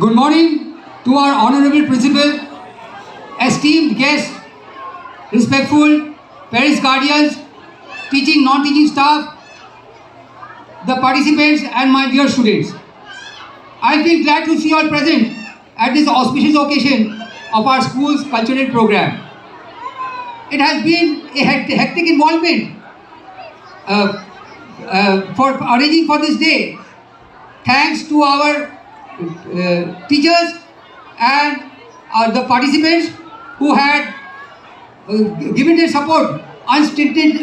Good morning to our honorable principal, esteemed guests, respectful parents, guardians, teaching, non-teaching staff, the participants and my dear students. I feel glad to see you all present at this auspicious occasion of our school's cultural program. It has been a hectic involvement for arranging for this day. Thanks to our teachers and the participants who had given their support unstintedly.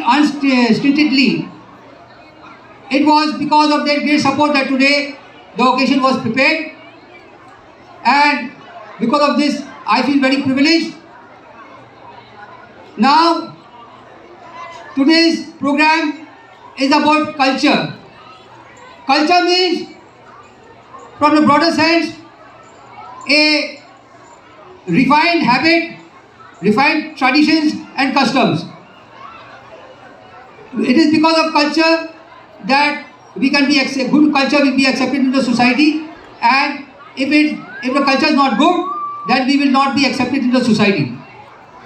It was because of their great support that today the occasion was prepared, and because of this I feel very privileged. Now today's program is about culture. Culture means, from the broader sense, a refined habit, refined traditions and customs. It is because of culture that we can be good culture will be accepted in the society, and if the culture is not good, then we will not be accepted in the society.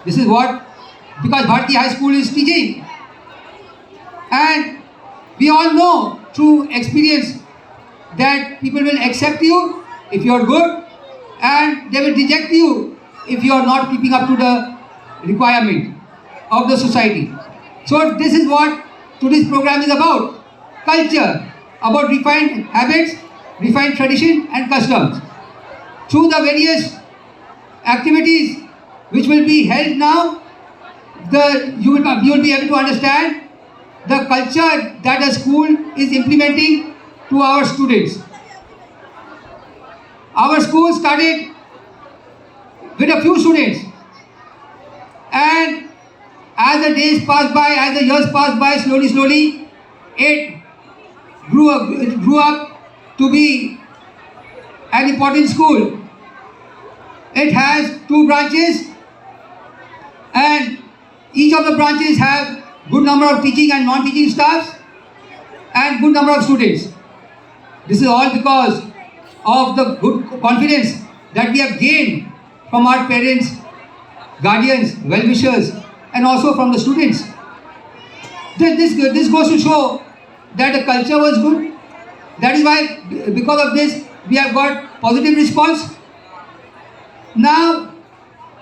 This is what, because Bharati High School is teaching, and we all know through experience that people will accept you if you are good, and they will reject you if you are not keeping up to the requirement of the society. So this is what today's program is about. Culture, about refined habits, refined tradition and customs. Through the various activities which will be held now, you will be able to understand the culture that a school is implementing to our students. Our school started with a few students, and as the days passed by, as the years passed by, slowly it grew up to be an important school. It has 2 branches, and each of the branches have good number of teaching and non-teaching staffs and good number of students. This is all because of the good confidence that we have gained from our parents, guardians, well-wishers, and also from the students. This goes to show that the culture was good. That is why, because of this, we have got positive response. Now,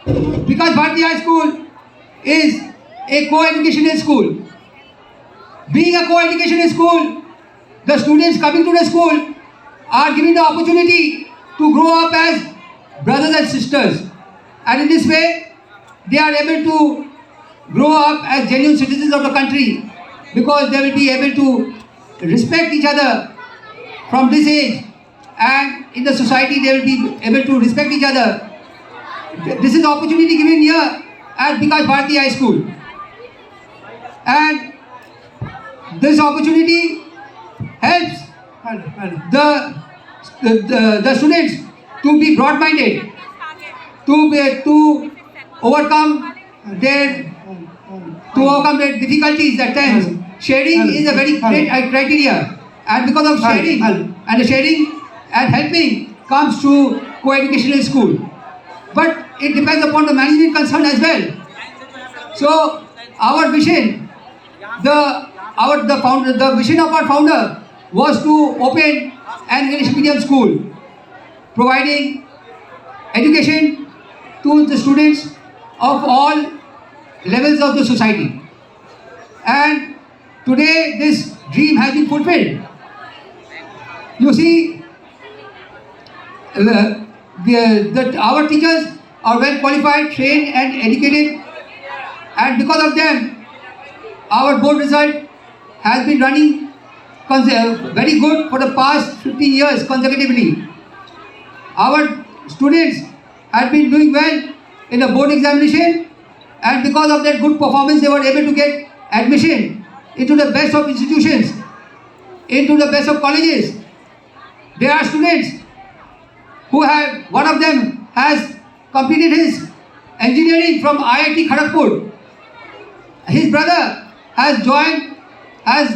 because Bharati High School is a co-educational school, being a co-educational school, the students coming to the school are given the opportunity to grow up as brothers and sisters, and in this way they are able to grow up as genuine citizens of the country, because they will be able to respect each other from this age, and in the society they will be able to respect each other. This is the opportunity given here at Bikash Bharati High School, and this opportunity helps the students to be broad-minded, to overcome their difficulties at times. Sharing is a very great criteria, and because of sharing and helping comes to co-educational school. But it depends upon the management concern as well. So our vision, the vision of our founder was to open an English medium school, providing education to the students of all levels of the society. And today this dream has been fulfilled. You see, our teachers are well qualified, trained and educated, and because of them our board result has been running very good for the past 15 years consecutively. Our students have been doing well in the board examination, and because of their good performance they were able to get admission into the best of institutions, into the best of colleges. There are students who one of them has completed his engineering from IIT Kharagpur. His brother has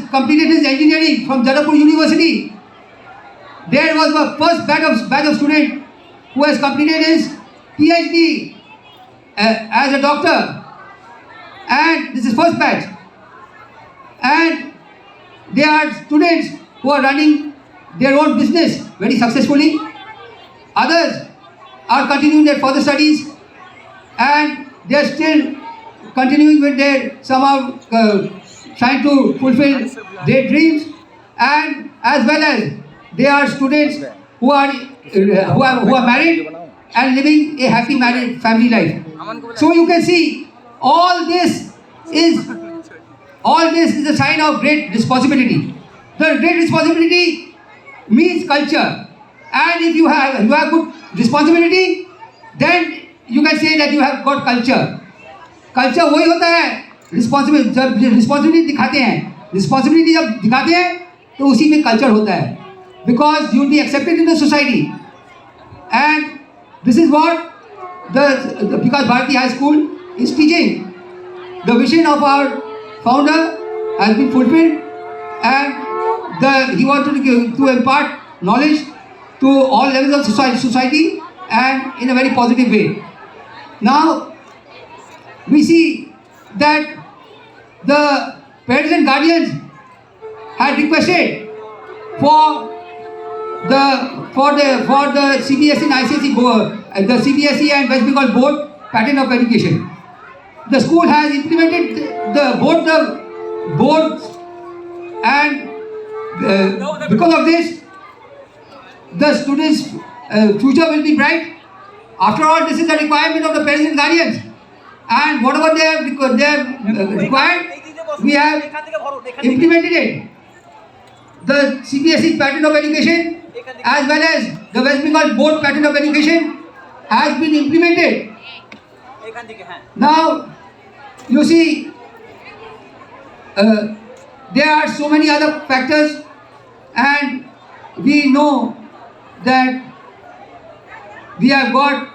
completed his engineering from Jaipur University. There was the first batch of students who has completed his PhD as a doctor, and this is first batch. And they are students who are running their own business very successfully. Others are continuing their further studies, and they are still continuing with their somehow trying to fulfill their dreams, and as well as they are students who are married and living a happy married family life. So you can see all this is a sign of great responsibility. The great responsibility means culture, and if you have good responsibility, then you can say that you have got culture. Culture वही होता है responsibility, जब responsibility दिखाते हैं, responsibility जब दिखाते हैं तो उसी में कल्चर होता है, because you be accepted in the society. And this is what the because Bharati high school is teaching the vision of our founder has been fulfilled, and he wanted to impart knowledge to all levels of society and in a very positive way. Now we see that the parents and guardians had requested for the CBSE and ICSE board, the CBSE and West Bengal board pattern of education. The school has implemented the boards, and because of this, the students' future will be bright. After all, this is the requirement of the parents and guardians. And whatever they have required, we have implemented it. The CBSE pattern of education as well as the West Bengal board pattern of education has been implemented. Now you see there are so many other factors, and we know that we have got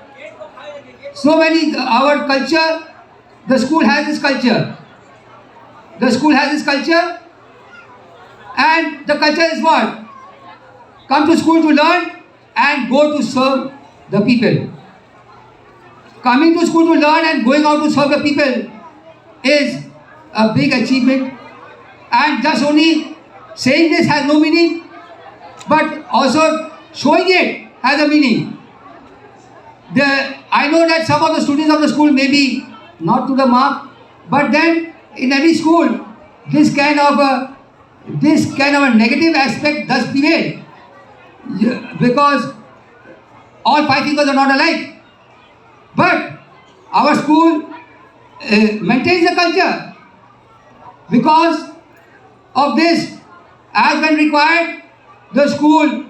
so many, our culture, the school has this culture. The school has this culture, and the culture is what? Come to school to learn and go to serve the people. Coming to school to learn and going out to serve the people is a big achievement, and just only saying this has no meaning, but also showing it has a meaning. I know that some of the students of the school may be not to the mark, but then in every school this kind of a negative aspect does prevail, because all five fingers are not alike. But our school maintains the culture. Because of this, as when required, the school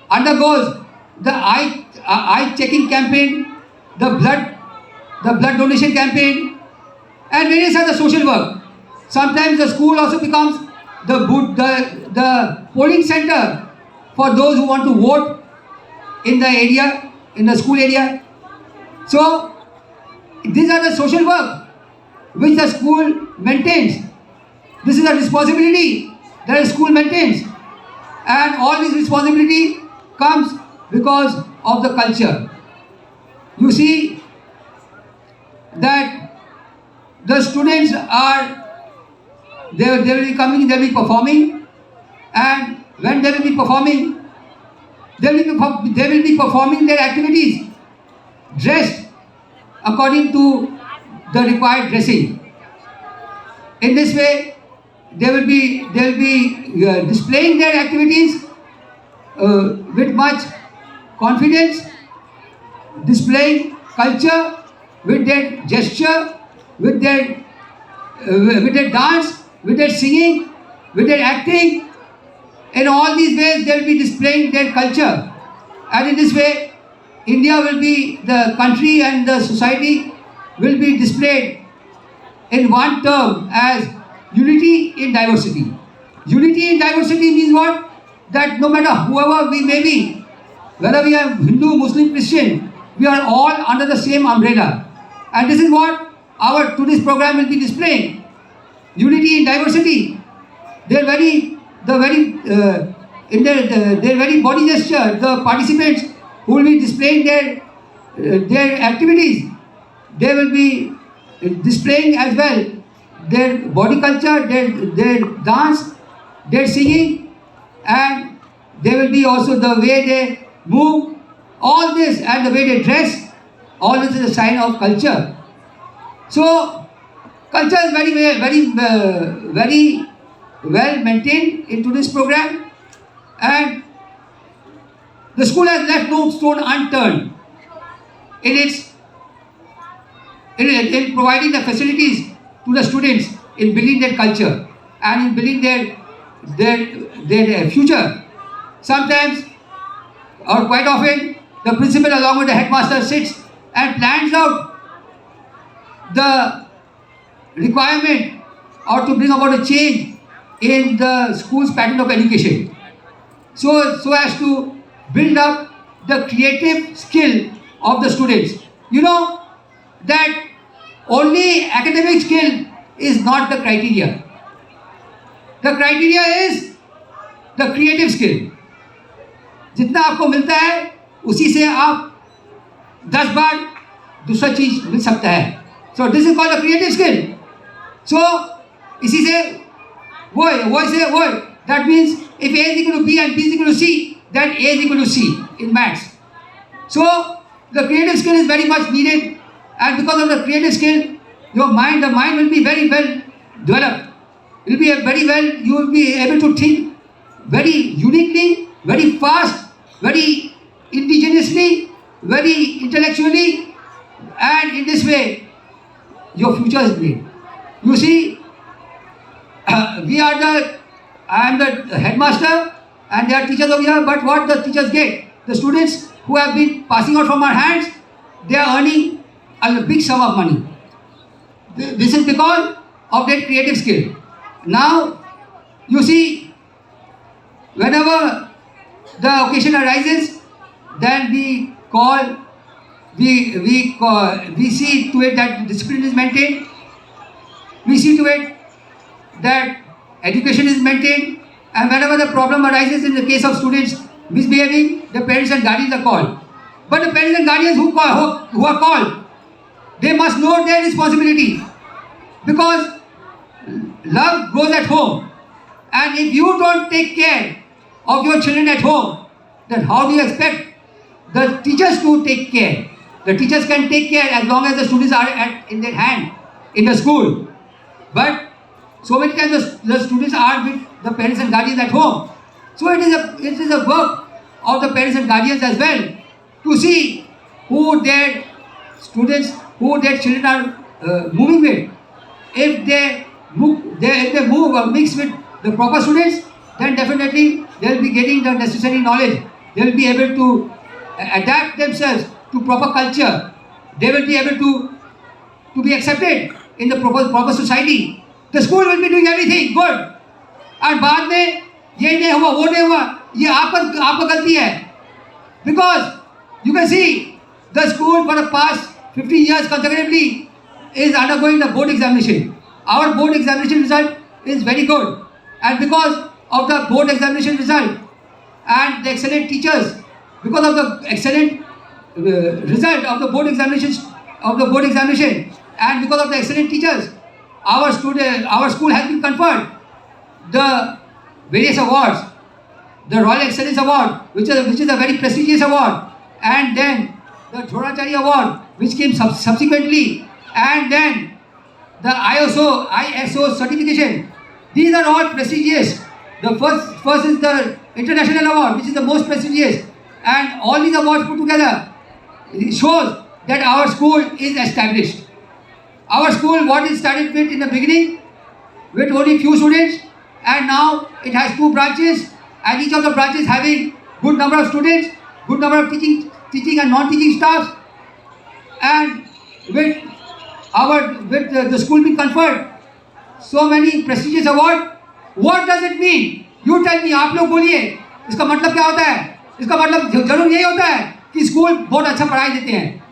undergoes the eye checking campaign, the blood donation campaign, and various other social work. Sometimes the school also becomes the polling center for those who want to vote in the area, in the school area. So these are the social work which the school maintains. This is a responsibility that the school maintains, and all this responsibility comes because of the culture. You see that the students they will be coming, they will be performing, and when they will be performing, they will be performing their activities dressed according to the required dressing. In this way, they will be displaying their activities with much confidence, displaying culture with their gesture, with their dance, with their singing, with their acting. In all these ways, they will be displaying their culture, and in this way, India will be, the country and the society will be displayed in one term as unity in diversity. Unity in diversity means what? That no matter whoever we may be, whether we are Hindu, Muslim, Christian, we are all under the same umbrella. And this is what our today's program will be displaying. Unity in diversity. Their very body gesture, the participants who will be displaying their activities. They will be displaying as well their body culture, their dance, their singing, and there will be also the way they move, all this, and the way they dress. All this is a sign of culture. So culture is very well maintained into this program, and the school has left no stone unturned in providing the facilities to the students in building their culture and in building their future. Sometimes, or quite often, the principal along with the headmaster sits and plans out the requirement or to bring about a change in the school's pattern of education, so as to build up the creative skill of the students. You know that only academic skill is not the criteria. The criteria is the creative skill. जितना आपको मिलता है उसी से आप 10 बार दूसरा चीज मिल सकता है. So this is called a creative skill. So इसी से वो that means if A is equal to B and B is equal to C, then A is equal to C in maths. So the creative skill is very much needed, and because of the creative skill, the mind will be very well developed. It will be you will be able to think very uniquely, very fast, very indigenously, very intellectually, and in this way, your future is made. You see, I am the headmaster, and there are teachers over here, but what the teachers get? The students who have been passing out from our hands, they are earning a big sum of money. This is because of their creative skill. Now, you see, whenever the occasion arises, then we see to it that discipline is maintained. We see to it that education is maintained, and whenever the problem arises in the case of students misbehaving, the parents and guardians are called. But the parents and guardians who are called, they must know their responsibility, because love grows at home, and if you don't take care of your children at home, then how do you expect the teachers to take care? The teachers can take care as long as the students are in their hand in the school, but so many times the students are with the parents and guardians at home. So it is a work of the parents and guardians as well to see who their children are moving with. If they move or mix with the proper students, then definitely they will be getting the necessary knowledge. They will be able to adapt themselves to proper culture. They will be able to be accepted in the proper society. The school will be doing everything good. And बाद में ये नहीं हुआ, वो नहीं हुआ, ये आपका गलती है. Because you can see the school for the past 15 years consecutively is undergoing the board examination. Our board examination result is very good, and because of the board examination result and the excellent teachers, because of the excellent result of the board examination, and because of the excellent teachers, our school has been conferred the various awards, the Royal Excellence Award, which is a very prestigious award, and then the Dronacharya Award, which came subsequently, and then the ISO certification. These are all prestigious. The first is the International Award, which is the most prestigious, and all these awards put together shows that our school is established. Our school, what it started with in the beginning, with only few students, and now it has 2 branches, and each of the branches having good number of students, good number of teaching and non-teaching staffs, and with the school being conferred so many prestigious awards. What does it mean? You tell me, आप लोग बोलिए, इसका मतलब क्या होता है? इसका मतलब जरूर यही होता है कि स्कूल बहुत अच्छा पढ़ाई देते हैं.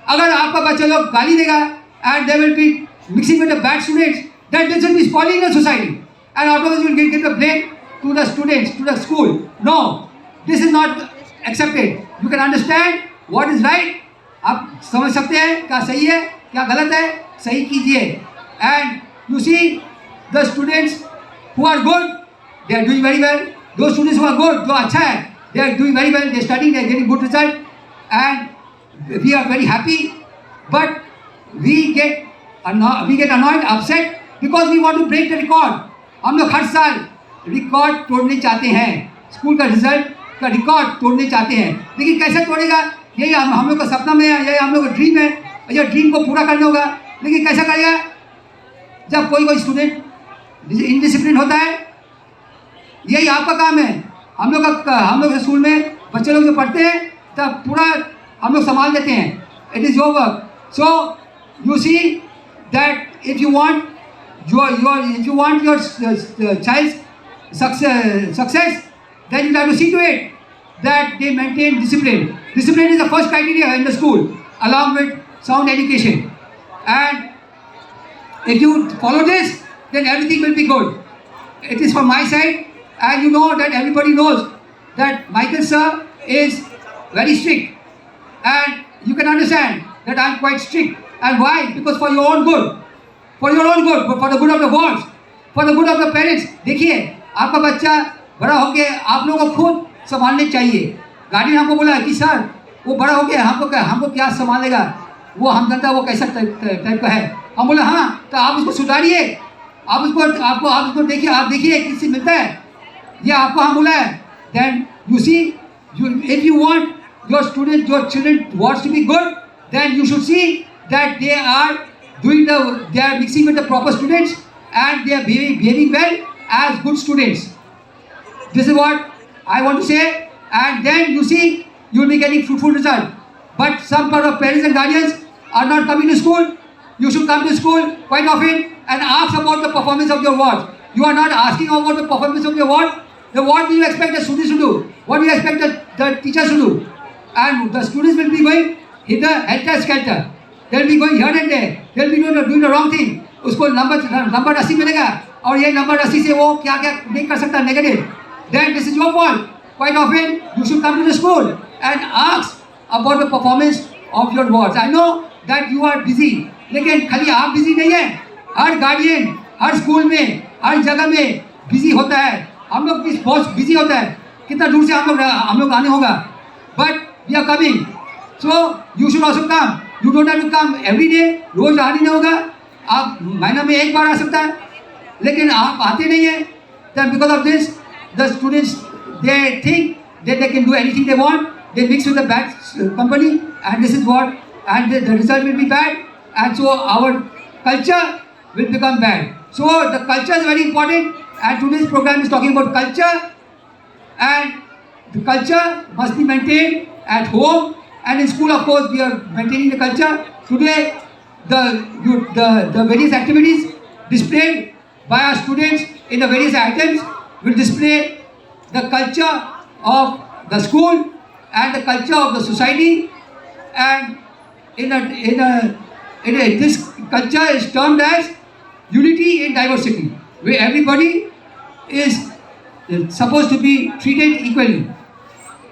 अगर आपका बच्चा लोग गाली देगा and they will be mixing with the bad students, then this will be spoiling the society, and afterwards you will give the blame to the students, to the school. No, this is not accepted. you can understand what is right. आप समझ सकते हैं क्या सही है क्या गलत है, सही कीजिए. And you see the students who are good, they are doing very well. Those students who are good, जो अच्छा है, they are doing very well. They are studying, they are getting good result, and we are very happy. But we get annoyed, upset because we want to break the record. हम लोग हर साल record तोड़ने चाहते हैं, school का result का record तोड़ने चाहते हैं. लेकिन कैसे तोड़ेगा, यही हम लोग का सपना में है, यही हम लोग का ड्रीम है. ये ड्रीम को पूरा करना होगा. लेकिन कैसे करेगा, जब कोई स्टूडेंट इनडिसिप्लिन होता है. यही आपका काम है. हम लोग स्कूल में बच्चे लोग जो पढ़ते हैं तब पूरा हम लोग संभाल देते हैं. It is your work. So you see that if you want your child's success, then you have to see to it that they maintain discipline. Discipline is the first criteria in the school, along with sound education. And if you follow this, then everything will be good. It is from my side, and you know that everybody knows that Michael sir is very strict, and you can understand that I am quite strict. And why? Because for your own good. For your own good, for the good of the world, for the good of the parents. देखिए, आपका बच्चा बड़ा हो गया, आप लोगों को खुद संभालने चाहिए. गार्डियन हमको बोला कि सर वो बड़ा हो गया, हमको क्या संभालेगा, वो हम जानता वो कैसा टाइप का है. हम बोला हाँ, तो आप उसको सुधारिए, आप उसको देखिए, आप देखिए किससे मिलता है. ये आपको हम बोला है. Then you see, if you want your children wants to be good, then you should see that they are mixing with the proper students and they are behaving well as good students. This is what I want to say. And then you see, you will be getting fruitful result. But some part of parents and guardians are not coming to school. You should come to school quite often and ask about the performance of your ward. You are not asking about the performance of your ward. Then what do you expect the students to do? What do you expect the teachers to do? And the students will be going hither, helter-skelter. They will be going here and there. They will be doing the wrong thing. उसको number 80 मिलेगा और ये number 80 से वो क्या नहीं कर सकता, negative. Then this is your fault. Quite often you should come to the school and ask about the performance of your wards. I know that you are busy, लेकिन खाली आप busy नहीं है. हर गार्डियन हर स्कूल में हर जगह में busy होता है. हम लोग भी बहुत बिजी होता है. कितना दूर से हम लोग आने होगा. But we are coming. So you should also come. You don't have to come every day. रोज आने नहीं होगा. आप महीना में एक बार आ सकता है, लेकिन आप आते नहीं हैं. Then because of this, the students they think that they can do anything they want. They mix with the bad company, and this is what, and the result will be bad, and so our culture will become bad. So the culture is very important, and today's program is talking about culture, and the culture must be maintained at home. And in school, of course, we are maintaining the culture. Today, the various activities displayed by our students in the various items will display the culture of the school and the culture of the society. And this culture is termed as unity in diversity, where everybody is supposed to be treated equally.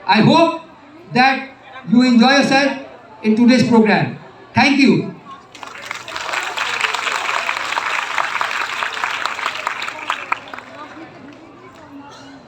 I hope that you enjoy yourself in today's program. Thank you.